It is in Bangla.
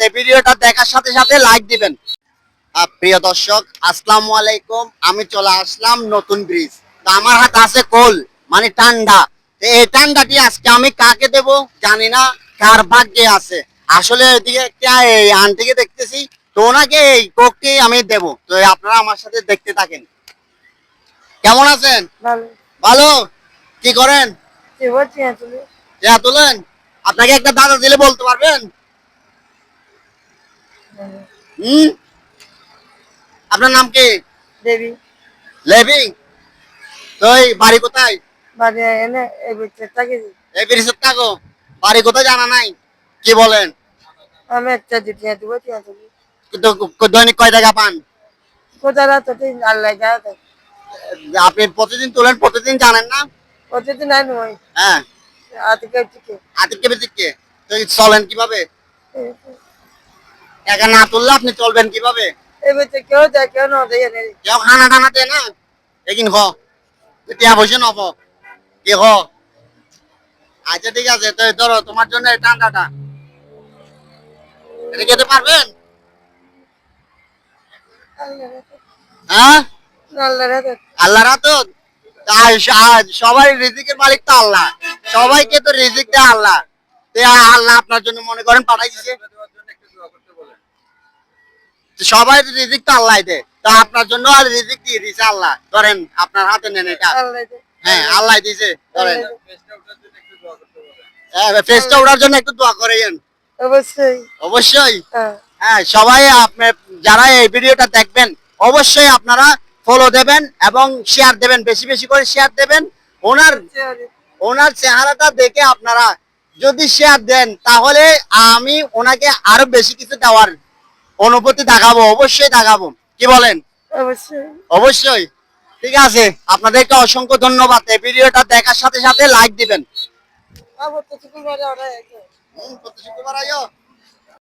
এই ভিডিওটা দেখার সাথে সাথে লাইক দিবেন। প্রিয় দর্শক আসসালামু আলাইকুম, আমি চলে আসলাম নতুন ব্রিজ। তো আমার হাতে আছে কোল মানে ঠান্ডা। এই ঠান্ডাটি আজকে আমি কাকে দেব জানি না, কার ভাগ্যে আছে। আসলে এদিকে এই আন্টিকে দেখতেছি, তো ওনাকে এই কোকটি আমি দেব। তো আপনারা আমার সাথে দেখতে থাকেন। কেমন আছেন? ভালো। ভালো। কি করেন? চেয়া তুলেন। আপনাকে একটা দাদা দিলে বলতে পারবেন? হুম, আপনার নাম কি? দেবী। লেবি। তো এই বাড়ি কোথায়? বাড়ি এনে এই বিচ্ছে থাকি। এই ব্রিজের থাকো, বাড়ি কোথায় জানা নাই? কি বলেন? আমি একটা জিটিয়া দিব চেয়া তুমি। কিন্তু দৈনিক কয় টাকা পান? কোথায় রাত তিন আল্লাহ যা দেয়। আপনি প্রতিদিন তোলেন, প্রতিদিন জানেন না? প্রতিদিন নাই নয় হ্যাঁ, আতিকে টিকে। আতিককে বেতিককে। তো এই চলেন কিভাবে? টাকা না তুললে আপনি চলবেন কিভাবে? এই বিচ্ছে কেউ দেয় কেউ না দেয় এনে। কেউ খানা টানা দেয় না? একিন হ টিয়া বসে নব কি হ। আচ্ছা ঠিক আছে, তো ধরো তোমার জন্য এই ঠান্ডাটা, এটা খেতে পারবেন? হ্যাঁ, আল্লাহ রাতে। আল্লাহ রাতুন। সবাই রিজিকের মালিক তো আল্লাহ, সবাইকে তো রিজিক দেয় আল্লাহ। তো আল্লাহ আপনার জন্য মনে করেন পাঠাই দিছে, সবাই রিজিক তো আল্লাহ দেয়। তো আপনার জন্য আর রিজিক দিয়ে দিছে আল্লাহ। ধরেন আপনার হাতে নেন এটা। আল্লাহ দে। হ্যাঁ, আল্লাহ দিছে, ধরেন। আল্লাহ ফেসটা ওঠার জন্য একটু দোয়া করেন। অবশ্যই। অবশ্যই। হ্যাঁ। হ্যাঁ, সবাই আপনার যারা এই ভিডিওটা দেখবেন অবশ্যই আপনারা ফলো দেবেন এবং শেয়ার দেবেন, বেশি বেশি করে শেয়ার দেবেন। ওনার ওনার চেহারাটা দেখে আপনারা যদি শেয়ার দেন তাহলে আমি ওনাকে আরো বেশি কিছু দেওয়ার অনুভূতি দেখাবো, অবশ্যই দেখাবো। কি বলেন? অবশ্যই। অবশ্যই। ঠিক আছে, আপনাদেরকে অসংখ্য ধন্যবাদ। এই ভিডিওটা দেখার সাথে সাথে লাইক দিবেন। আবার তো শুক্রবারে ওরা প্রতি শুক্রবার আইও।